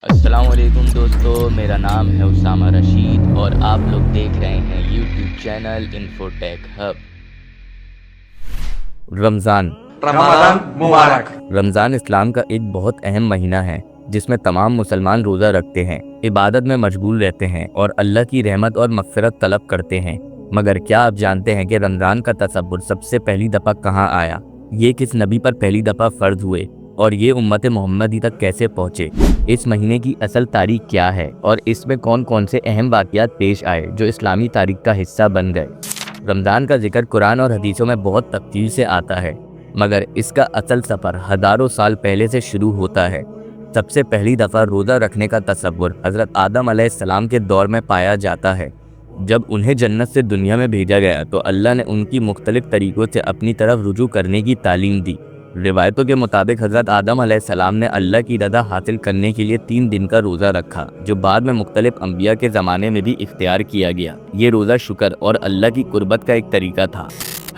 अस्सलाम वालेकुम दोस्तों, मेरा नाम है उसामा रशीद और आप लोग देख रहे हैं YouTube channel Infotech hub. Ramzan Ramzan मुबारक। रमज़ान इस्लाम का एक बहुत अहम महीना है जिसमें तमाम मुसलमान रोज़ा रखते हैं, इबादत में मशगूल रहते हैं और अल्लाह की रहमत और मग़फ़िरत तलब करते हैं। मगर क्या आप जानते हैं कि रमज़ान का तसव्वुर सबसे पहली दफ़ा कहाँ आया? ये किस नबी पर पहली दफ़ा फ़र्ज़ हुए और ये उम्मत मोहम्मदी तक कैसे पहुँचे? इस महीने की असल तारीख क्या है और इसमें कौन कौन से अहम वाक़यात पेश आए जो इस्लामी तारीख का हिस्सा बन गए? रमज़ान का जिक्र कुरान और हदीसों में बहुत तफ़सील से आता है, मगर इसका असल सफ़र हज़ारों साल पहले से शुरू होता है। सबसे पहली दफ़ा रोज़ा रखने का तसव्वुर हज़रत आदम अलैहिस्सलाम के दौर में पाया जाता है। जब उन्हें जन्नत से दुनिया में भेजा गया तो अल्लाह ने उनकी मुख्तलिफ तरीक़ों से अपनी तरफ रुजू करने की तालीम दी। रिवायतों के मुताबिक हज़रत आदम अलैहिस्सलाम ने अल्लाह की रज़ा हासिल करने के लिए 3 दिन का रोज़ा रखा, जो बाद में मुख्तलिफ अंबिया के ज़माने में भी इख्तियार किया गया। ये रोज़ा शुक्र और अल्लाह की कुर्बत का एक तरीका था।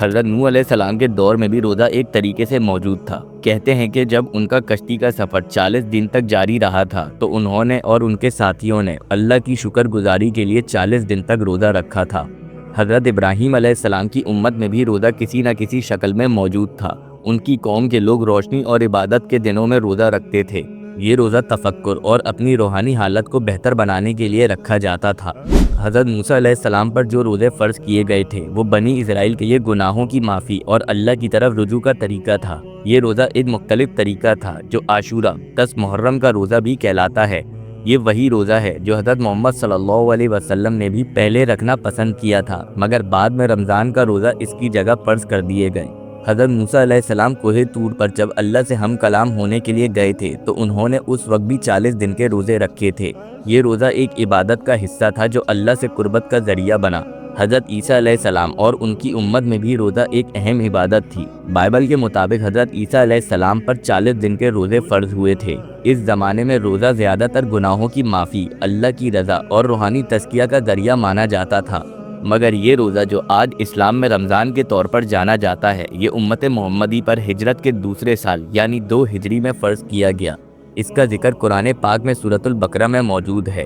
हज़रत नूह अलैहिस्सलाम के दौर में भी रोज़ा एक तरीके से मौजूद था। कहते हैं कि जब उनका कश्ती का सफ़र 40 दिन तक जारी रहा था तो उन्होंने और उनके साथियों ने अल्लाह की शुक्रगुजारी के लिए 40 दिन तक रोज़ा रखा था। हज़रत इब्राहीम अलैहिस्सलाम की उम्मत में भी रोज़ा किसी न किसी शक्ल में मौजूद था। उनकी कौम के लोग रोशनी और इबादत के दिनों में रोज़ा रखते थे। ये रोज़ा तफक्कुर और अपनी रूहानी हालत को बेहतर बनाने के लिए रखा जाता था। हज़रत मूसा अलैहिस्सलाम पर जो रोज़े फ़र्ज़ किए गए थे वो बनी इज़राइल के ये गुनाहों की माफ़ी और अल्लाह की तरफ रुजू का तरीका था। ये रोज़ा एक मुख्तलिफ तरीका था जो आशूरा 10 मुहर्रम का रोज़ा भी कहलाता है। ये वही रोज़ा है जो हज़रत मोहम्मद सल्लल्लाहु अलैहि वसल्लम ने भी पहले रखना पसंद किया था, मगर बाद में रमज़ान का रोज़ा इसकी जगह फ़र्ज़ कर दिए गए। हज़रत मूसा अलैहिस्सलाम कोहे तूर पर जब अल्लाह से हम कलाम होने के लिए गए थे तो उन्होंने उस वक्त भी 40 दिन के रोज़े रखे थे। ये रोज़ा एक इबादत का हिस्सा था जो अल्लाह से कुर्बत का ज़रिया बना। हज़रत ईसा अलैहिस्सलाम और उनकी उम्मत में भी रोज़ा एक अहम इबादत थी। बाइबल के मुताबिक हज़रत ईसा अलैहिस्सलाम पर 40 दिन के रोज़े फ़र्ज़ हुए थे। इस ज़माने में रोज़ा ज़्यादातर गुनाहों की माफ़ी, अल्लाह की रज़ा और रूहानी तज़किया का ज़रिया माना जाता था। मगर ये रोज़ा जो आज इस्लाम में रमज़ान के तौर पर जाना जाता है, ये उम्मत मोहम्मदी पर हिजरत के दूसरे साल यानी 2 हिजरी में फ़र्ज़ किया गया। इसका जिक्र कुरान पाक में सूरतुल बकरा में मौजूद है।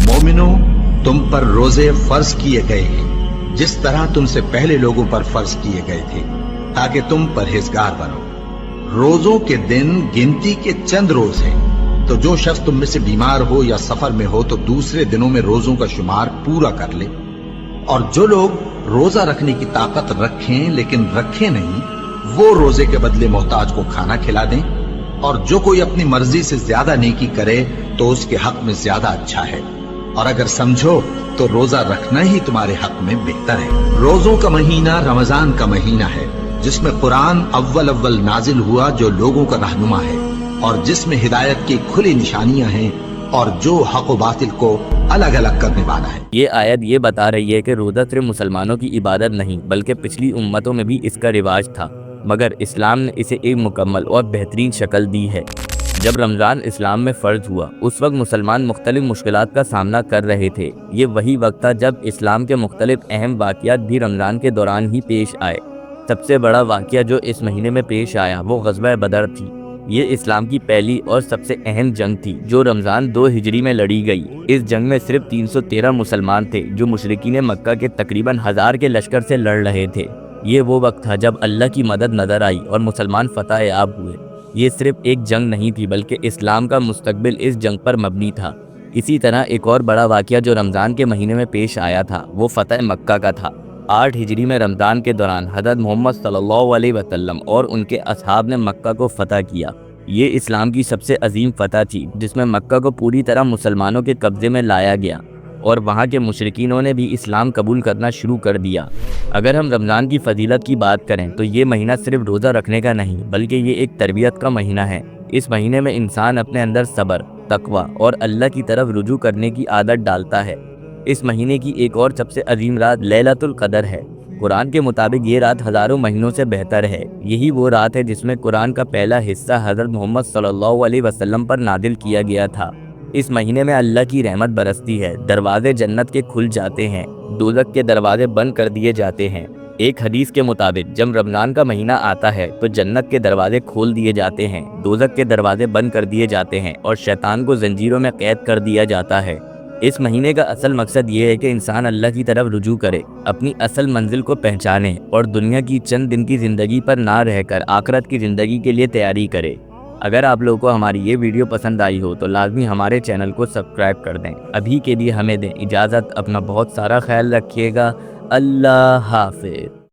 मोमिनो, तुम पर रोजे फर्ज किए गए हैं जिस तरह तुमसे पहले लोगों पर फर्ज किए गए थे, ताकि तुम परहेजगार बनो। रोजों के दिन गिनती के चंद रोज हैं, तो जो शख्स तुम में से बीमार हो या सफर में हो तो दूसरे दिनों में रोजों का शुमार पूरा कर ले। और जो लोग रोजा रखने की ताकत रखें लेकिन रखें नहीं, वो रोजे के बदले मोहताज को खाना खिला दें। और जो कोई अपनी मर्जी से ज्यादा नेकी करे तो उसके हक में ज्यादा अच्छा है। और अगर समझो तो रोजा रखना ही तुम्हारे हक में बेहतर है। रोजों का महीना रमजान का महीना है जिसमें कुरान अव्वल नाजिल हुआ, जो लोगों का रहनुमा है और जिसमें हिदायत की खुली निशानियां हैं और जो हक व बातिल को अलग अलग करने वाला है। ये आयत ये बता रही है कि रोज़ा सिर्फ मुसलमानों की इबादत नहीं बल्कि पिछली उम्मतों में भी इसका रिवाज था, मगर इस्लाम ने इसे एक मुकम्मल और बेहतरीन शक्ल दी है। जब रमज़ान इस्लाम में फ़र्ज़ हुआ उस वक्त मुसलमान मुख्तलिफ मुश्किलात का सामना कर रहे थे। ये वही वक्त था जब इस्लाम के मुख्तलिफ अहम वाक़यात भी रमज़ान के दौरान ही पेश आए। सबसे बड़ा वाक़या जो इस महीने में पेश आया वो ग़ज़वा बदर थी। ये इस्लाम की पहली और सबसे अहम जंग थी जो रमज़ान 2 हिजरी में लड़ी गई। इस जंग में सिर्फ 313 मुसलमान थे जो मुशरिकीन मक्का के तकरीबन 1000 के लश्कर से लड़ रहे थे। ये वो वक्त था जब अल्लाह की मदद नज़र आई और मुसलमान फतह याब हुए। ये सिर्फ एक जंग नहीं थी बल्कि इस्लाम का मुस्तकबिल इस जंग पर मबनी था। इसी तरह एक और बड़ा वाक़या जो रमज़ान के महीने में पेश आया था वो फतह मक्का का था। 8 हिजरी में रमज़ान के दौरान हज़रत मोहम्मद सल्लल्लाहु अलैहि वसल्लम और उनके असहाब ने मक्का को फतह किया। ये इस्लाम की सबसे अजीम फतह थी जिसमें मक्का को पूरी तरह मुसलमानों के कब्ज़े में लाया गया और वहाँ के मुशरिकीनों ने भी इस्लाम कबूल करना शुरू कर दिया। अगर हम रमज़ान की फजीलत की बात करें तो ये महीना सिर्फ रोज़ा रखने का नहीं बल्कि ये एक तरबियत का महीना है। इस महीने में इंसान अपने अंदर सब्र, तकवा और अल्लाह की तरफ रुजू करने की आदत डालता है। इस महीने की एक और सबसे अजीम रात लैलतुल क़दर है। कुरान के मुताबिक ये रात हज़ारों महीनों से बेहतर है। यही वो रात है जिसमें कुरान का पहला हिस्सा हज़रत मोहम्मद सल्लल्लाहु अलैहि वसल्लम पर नादिल किया गया था। इस महीने में अल्लाह की रहमत बरसती है, दरवाजे जन्नत के खुल जाते हैं, दोज़ख के दरवाजे बंद कर दिए जाते हैं ایک حدیث کے مطابق جب رمضان کا مہینہ آتا ہے تو جنت کے دروازے کھول دیے جاتے ہیں، دوزخ کے دروازے بند کر دیے جاتے ہیں اور شیطان کو زنجیروں میں قید کر دیا جاتا ہے۔ اس مہینے کا اصل مقصد یہ ہے کہ انسان اللہ کی طرف رجوع کرے، اپنی اصل منزل کو پہچانے اور دنیا کی چند دن کی زندگی پر نہ رہ کر آخرت کی زندگی کے لیے تیاری کرے۔ اگر آپ لوگوں کو ہماری یہ ویڈیو پسند آئی ہو تو لازمی ہمارے چینل کو سبسکرائب کر دیں۔ ابھی کے لیے ہمیں دیں اجازت، اپنا بہت سارا خیال رکھیے گا۔ اللہ حافظ۔